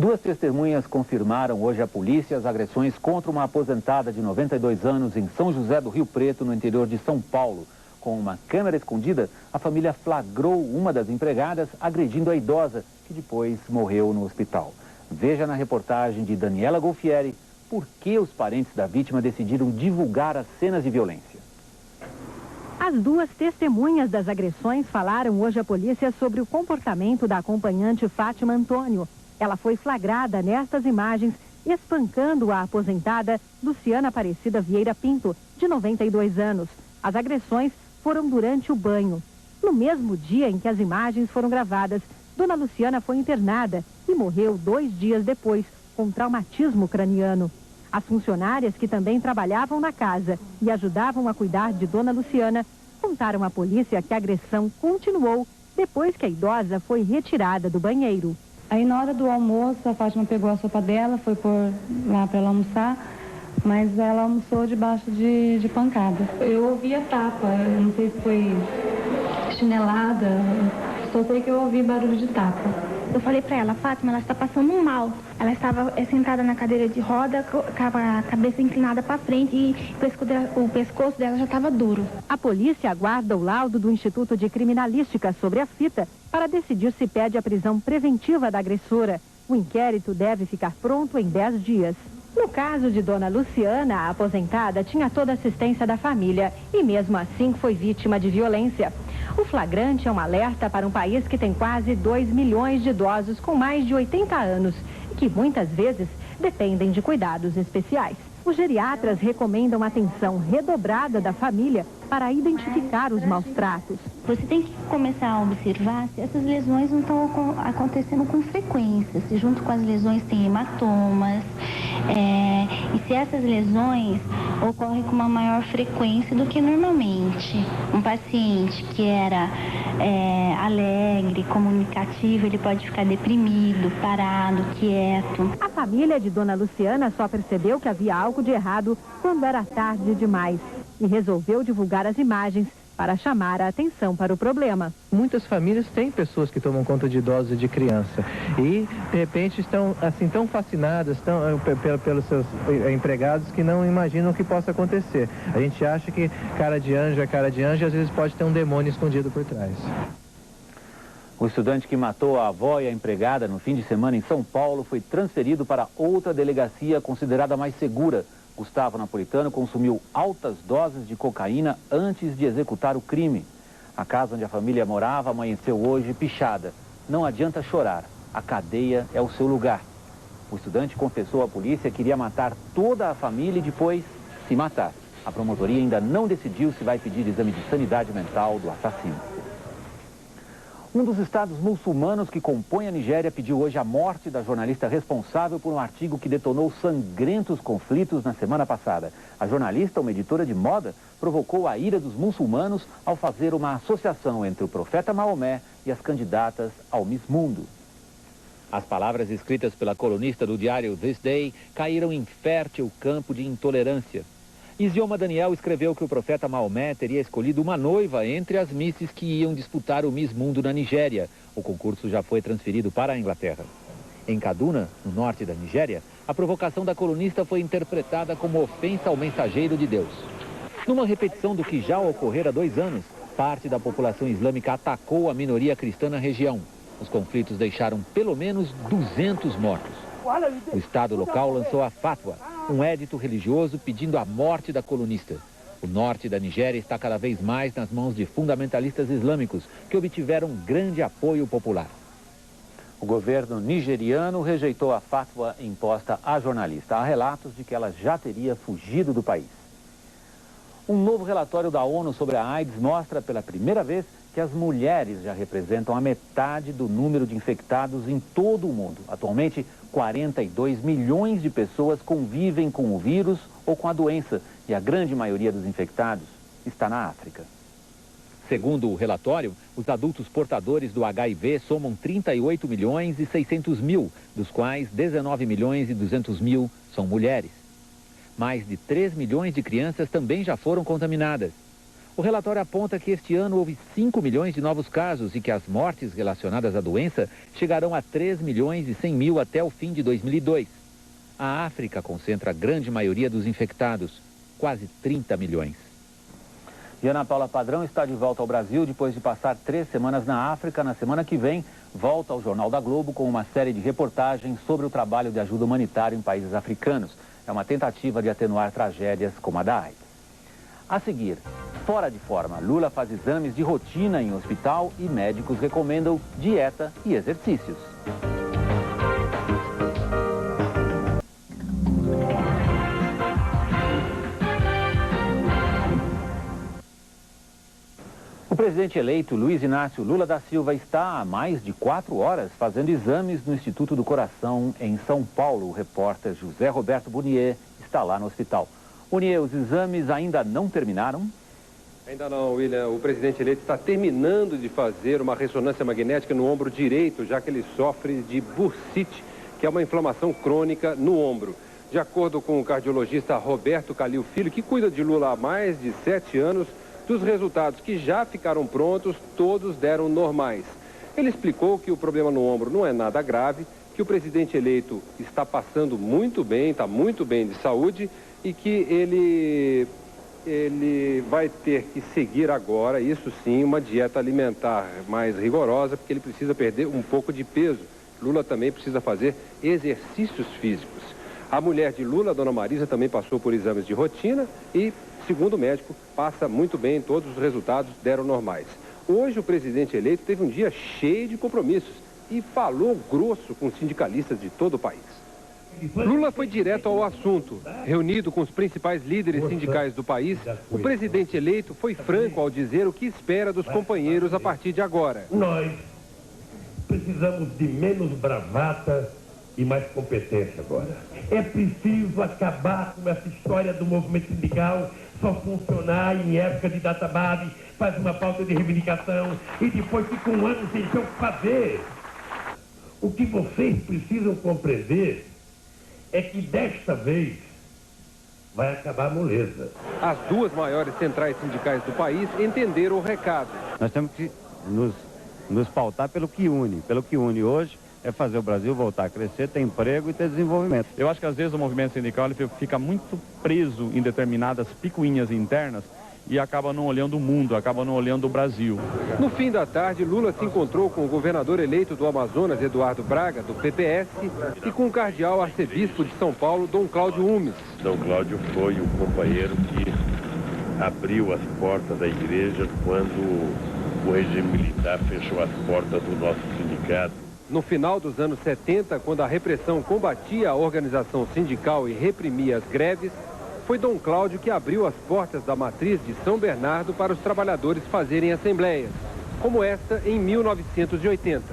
Duas testemunhas confirmaram hoje à polícia as agressões contra uma aposentada de 92 anos em São José do Rio Preto, no interior de São Paulo. Com uma câmera escondida, a família flagrou uma das empregadas agredindo a idosa, que depois morreu no hospital. Veja na reportagem de Daniela Golfieri por que os parentes da vítima decidiram divulgar as cenas de violência. As duas testemunhas das agressões falaram hoje à polícia sobre o comportamento da acompanhante Fátima Antônio. Ela foi flagrada nestas imagens espancando a aposentada Luciana Aparecida Vieira Pinto, de 92 anos. As agressões foram durante o banho. No mesmo dia em que as imagens foram gravadas, Dona Luciana foi internada e morreu 2 dias depois, com traumatismo craniano. As funcionárias que também trabalhavam na casa e ajudavam a cuidar de Dona Luciana contaram à polícia que a agressão continuou depois que a idosa foi retirada do banheiro. Aí na hora do almoço, a Fátima pegou a sopa dela, foi pôr lá para ela almoçar, mas ela almoçou debaixo de pancada. Eu ouvi a tapa, eu não sei se foi chinelada, só sei que eu ouvi barulho de tapa. Eu falei pra ela, Fátima, ela está passando mal. Ela estava sentada na cadeira de roda, com a cabeça inclinada para frente e o pescoço dela já estava duro. A polícia aguarda o laudo do Instituto de Criminalística sobre a fita para decidir se pede a prisão preventiva da agressora. O inquérito deve ficar pronto em 10 dias. No caso de Dona Luciana, a aposentada tinha toda a assistência da família e mesmo assim foi vítima de violência. O flagrante é um alerta para um país que tem quase 2 milhões de idosos com mais de 80 anos e que muitas vezes dependem de cuidados especiais. Os geriatras recomendam atenção redobrada da família para identificar os maus tratos. Você tem que começar a observar se essas lesões não estão acontecendo com frequência, se junto com as lesões tem hematomas, e se essas lesões ocorrem com uma maior frequência do que normalmente. Um paciente que era alegre, comunicativo, ele pode ficar deprimido, parado, quieto. A família de Dona Luciana só percebeu que havia algo de errado quando era tarde demais e resolveu divulgar as imagens para chamar a atenção para o problema. Muitas famílias têm pessoas que tomam conta de idosos e de criança e, de repente, estão assim tão fascinadas pelos seus empregados que não imaginam o que possa acontecer. A gente acha que cara de anjo é cara de anjo e às vezes pode ter um demônio escondido por trás. O estudante que matou a avó e a empregada no fim de semana em São Paulo foi transferido para outra delegacia considerada mais segura. Gustavo Napolitano consumiu altas doses de cocaína antes de executar o crime. A casa onde a família morava amanheceu hoje pichada. Não adianta chorar, a cadeia é o seu lugar. O estudante confessou à polícia que iria matar toda a família e depois se matar. A promotoria ainda não decidiu se vai pedir exame de sanidade mental do assassino. Um dos estados muçulmanos que compõe a Nigéria pediu hoje a morte da jornalista responsável por um artigo que detonou sangrentos conflitos na semana passada. A jornalista, uma editora de moda, provocou a ira dos muçulmanos ao fazer uma associação entre o profeta Maomé e as candidatas ao Miss Mundo. As palavras escritas pela colunista do diário This Day caíram em fértil campo de intolerância. Isioma Daniel escreveu que o profeta Maomé teria escolhido uma noiva entre as misses que iam disputar o Miss Mundo na Nigéria. O concurso já foi transferido para a Inglaterra. Em Kaduna, no norte da Nigéria, a provocação da colunista foi interpretada como ofensa ao mensageiro de Deus. Numa repetição do que já ocorrera há 2 anos, parte da população islâmica atacou a minoria cristã na região. Os conflitos deixaram pelo menos 200 mortos. O Estado local lançou a Fatwa, um édito religioso pedindo a morte da colunista. O norte da Nigéria está cada vez mais nas mãos de fundamentalistas islâmicos, que obtiveram grande apoio popular. O governo nigeriano rejeitou a fatwa imposta à jornalista. Há relatos de que ela já teria fugido do país. Um novo relatório da ONU sobre a AIDS mostra pela primeira vez que as mulheres já representam a metade do número de infectados em todo o mundo. Atualmente, 42 milhões de pessoas convivem com o vírus ou com a doença, e a grande maioria dos infectados está na África. Segundo o relatório, os adultos portadores do HIV somam 38 milhões e 600 mil, dos quais 19 milhões e 200 mil são mulheres. Mais de 3 milhões de crianças também já foram contaminadas. O relatório aponta que este ano houve 5 milhões de novos casos e que as mortes relacionadas à doença chegarão a 3 milhões e 100 mil até o fim de 2002. A África concentra a grande maioria dos infectados, quase 30 milhões. E Ana Paula Padrão está de volta ao Brasil depois de passar 3 semanas na África. Na semana que vem, volta ao Jornal da Globo com uma série de reportagens sobre o trabalho de ajuda humanitária em países africanos. É uma tentativa de atenuar tragédias como a da AIDS. A seguir, fora de forma, Lula faz exames de rotina em hospital e médicos recomendam dieta e exercícios. O presidente eleito Luiz Inácio Lula da Silva está há mais de 4 horas fazendo exames no Instituto do Coração em São Paulo. O repórter José Roberto Bonier está lá no hospital. Bonier, os exames ainda não terminaram? Ainda não, William. O presidente eleito está terminando de fazer uma ressonância magnética no ombro direito, já que ele sofre de bursite, que é uma inflamação crônica no ombro. De acordo com o cardiologista Roberto Calil Filho, que cuida de Lula há mais de 7 anos, dos resultados que já ficaram prontos, todos deram normais. Ele explicou que o problema no ombro não é nada grave, que o presidente eleito está passando muito bem, está muito bem de saúde e que ele vai ter que seguir agora, isso sim, uma dieta alimentar mais rigorosa, porque ele precisa perder um pouco de peso. Lula também precisa fazer exercícios físicos. A mulher de Lula, a dona Marisa, também passou por exames de rotina e, segundo o médico, passa muito bem, todos os resultados deram normais. Hoje o presidente eleito teve um dia cheio de compromissos e falou grosso com sindicalistas de todo o país. Lula foi direto ao assunto. Reunido com os principais líderes sindicais do país, o presidente eleito foi franco ao dizer o que espera dos companheiros a partir de agora. Nós precisamos de menos bravata e mais competência agora. É preciso acabar com essa história do movimento sindical só funcionar em época de database, faz uma pauta de reivindicação e depois fica um ano sem ter o que fazer. O que vocês precisam compreender é que desta vez vai acabar a moleza. As duas maiores centrais sindicais do país entenderam o recado. Nós temos que nos pautar pelo que une. Pelo que une hoje é fazer o Brasil voltar a crescer, ter emprego e ter desenvolvimento. Eu acho que às vezes o movimento sindical ele fica muito preso em determinadas picuinhas internas e acaba não olhando o mundo, acaba não olhando o Brasil. No fim da tarde, Lula se encontrou com o governador eleito do Amazonas, Eduardo Braga, do PPS, e com o cardeal arcebispo de São Paulo, Dom Cláudio Umes. Dom Cláudio foi o companheiro que abriu as portas da igreja quando o regime militar fechou as portas do nosso sindicato. No final dos anos 70, quando a repressão combatia a organização sindical e reprimia as greves, foi Dom Cláudio que abriu as portas da matriz de São Bernardo para os trabalhadores fazerem assembleias, como esta em 1980.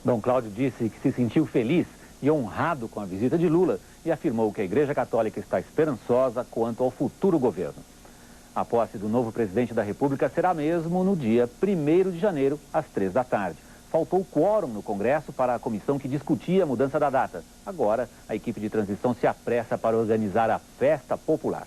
Dom Cláudio disse que se sentiu feliz e honrado com a visita de Lula e afirmou que a Igreja Católica está esperançosa quanto ao futuro governo. A posse do novo presidente da República será mesmo no dia 1º de janeiro, às 3 da tarde. Faltou quórum no Congresso para a comissão que discutia a mudança da data. Agora, a equipe de transição se apressa para organizar a festa popular.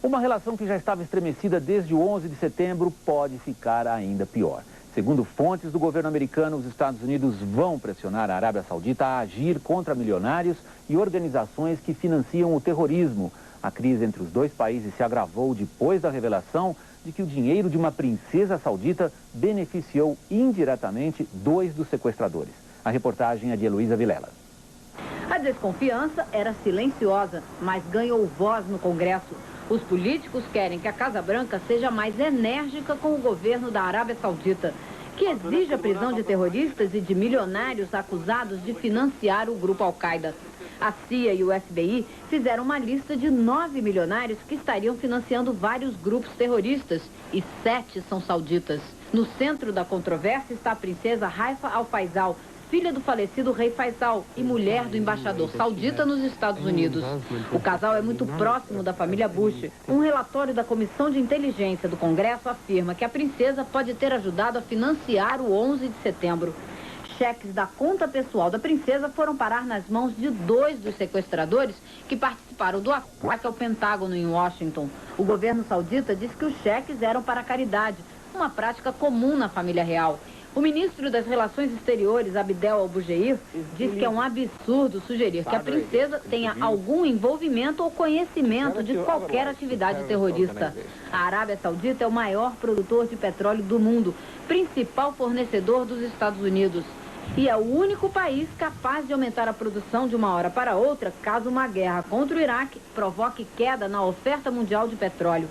Uma relação que já estava estremecida desde o 11 de setembro pode ficar ainda pior. Segundo fontes do governo americano, os Estados Unidos vão pressionar a Arábia Saudita a agir contra milionários e organizações que financiam o terrorismo. A crise entre os dois países se agravou depois da revelação de que o dinheiro de uma princesa saudita beneficiou indiretamente 2 dos sequestradores. A reportagem é de Heloísa Vilela. A desconfiança era silenciosa, mas ganhou voz no Congresso. Os políticos querem que a Casa Branca seja mais enérgica com o governo da Arábia Saudita, que exige a prisão de terroristas e de milionários acusados de financiar o grupo Al-Qaeda. A CIA e o FBI fizeram uma lista de 9 milionários que estariam financiando vários grupos terroristas e 7 são sauditas. No centro da controvérsia está a princesa Haifa Al-Faisal, filha do falecido rei Faisal e mulher do embaixador saudita nos Estados Unidos. O casal é muito próximo da família Bush. Um relatório da Comissão de Inteligência do Congresso afirma que a princesa pode ter ajudado a financiar o 11 de setembro. cheques da conta pessoal da princesa foram parar nas mãos de 2 dos sequestradores que participaram do ataque ao Pentágono em Washington. O governo saudita disse que os cheques eram para a caridade, uma prática comum na família real. O ministro das Relações Exteriores, Abdel Al-Bugeir, disse que é um absurdo sugerir que a princesa tenha algum envolvimento ou conhecimento de qualquer atividade terrorista. A Arábia Saudita é o maior produtor de petróleo do mundo, principal fornecedor dos Estados Unidos. E é o único país capaz de aumentar a produção de uma hora para outra, caso uma guerra contra o Iraque provoque queda na oferta mundial de petróleo.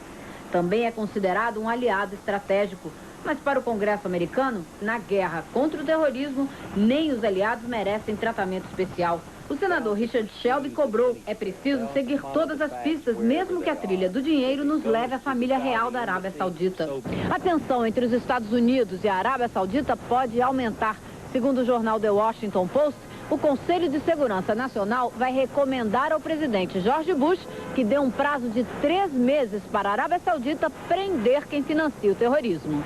Também é considerado um aliado estratégico. Mas para o Congresso americano, na guerra contra o terrorismo, nem os aliados merecem tratamento especial. O senador Richard Shelby cobrou: é preciso seguir todas as pistas, mesmo que a trilha do dinheiro nos leve à família real da Arábia Saudita. A tensão entre os Estados Unidos e a Arábia Saudita pode aumentar. Segundo o jornal The Washington Post, o Conselho de Segurança Nacional vai recomendar ao presidente George Bush que dê um prazo de 3 meses para a Arábia Saudita prender quem financia o terrorismo.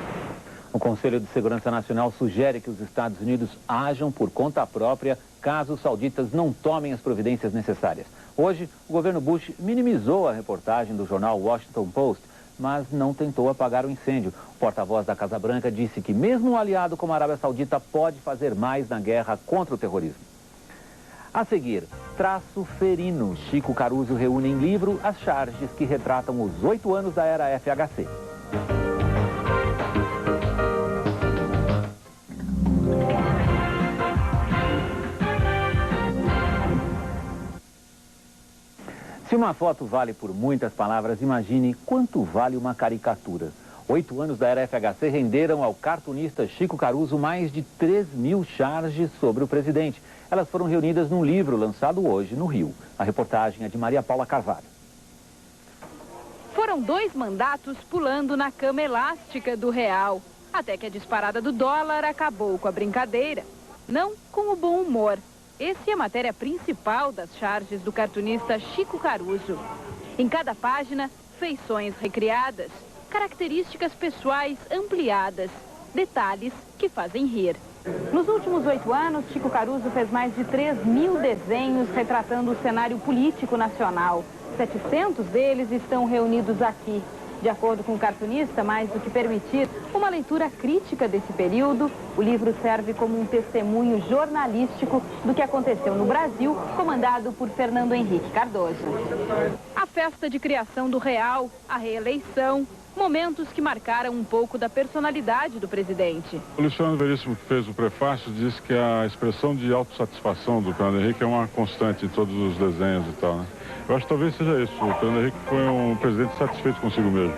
O Conselho de Segurança Nacional sugere que os Estados Unidos ajam por conta própria caso os sauditas não tomem as providências necessárias. Hoje, o governo Bush minimizou a reportagem do jornal Washington Post, mas não tentou apagar o incêndio. O porta-voz da Casa Branca disse que mesmo um aliado como a Arábia Saudita pode fazer mais na guerra contra o terrorismo. A seguir, Traço Ferino. Chico Caruso reúne em livro as charges que retratam os 8 anos da era FHC. Se uma foto vale por muitas palavras, imagine quanto vale uma caricatura. 8 anos da era FHC renderam ao cartunista Chico Caruso mais de 3.000 charges sobre o presidente. Elas foram reunidas num livro lançado hoje no Rio. A reportagem é de Maria Paula Carvalho. Foram 2 mandatos pulando na cama elástica do real, até que a disparada do dólar acabou com a brincadeira. Não com o bom humor. Essa é a matéria principal das charges do cartunista Chico Caruso. Em cada página, feições recriadas, características pessoais ampliadas, detalhes que fazem rir. Nos últimos 8 anos, Chico Caruso fez mais de 3.000 desenhos retratando o cenário político nacional. 700 deles estão reunidos aqui. De acordo com o cartunista, mais do que permitir uma leitura crítica desse período, o livro serve como um testemunho jornalístico do que aconteceu no Brasil, comandado por Fernando Henrique Cardoso. A festa de criação do real, a reeleição, momentos que marcaram um pouco da personalidade do presidente. O Luciano Veríssimo, que fez o prefácio, disse que a expressão de autossatisfação do Fernando Henrique é uma constante em todos os desenhos e tal, né? Eu acho que talvez seja isso. O Fernando Henrique foi um presidente satisfeito consigo mesmo.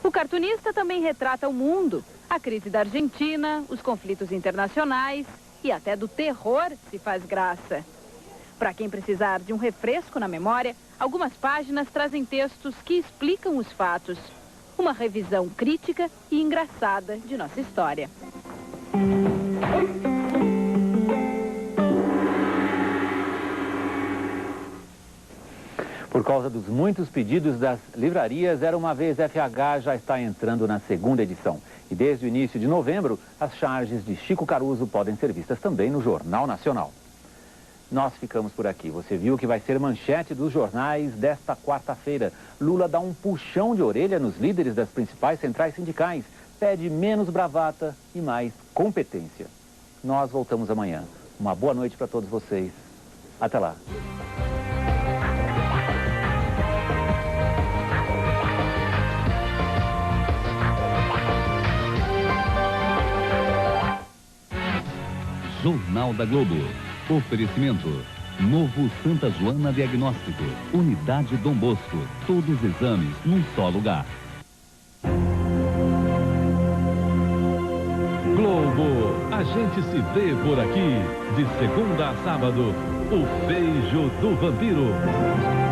O cartunista também retrata o mundo, a crise da Argentina, os conflitos internacionais e até do terror se faz graça. Para quem precisar de um refresco na memória, algumas páginas trazem textos que explicam os fatos. Uma revisão crítica e engraçada de nossa história. Por causa dos muitos pedidos das livrarias, Era Uma Vez FH já está entrando na 2ª edição. E desde o início de novembro, as charges de Chico Caruso podem ser vistas também no Jornal Nacional. Nós ficamos por aqui. Você viu que vai ser manchete dos jornais desta quarta-feira. Lula dá um puxão de orelha nos líderes das principais centrais sindicais. Pede menos bravata e mais competência. Nós voltamos amanhã. Uma boa noite para todos vocês. Até lá. Jornal da Globo. Oferecimento. Novo Santa Joana Diagnóstico. Unidade Dom Bosco. Todos os exames num só lugar. Globo. A gente se vê por aqui. De segunda a sábado. O Beijo do Vampiro.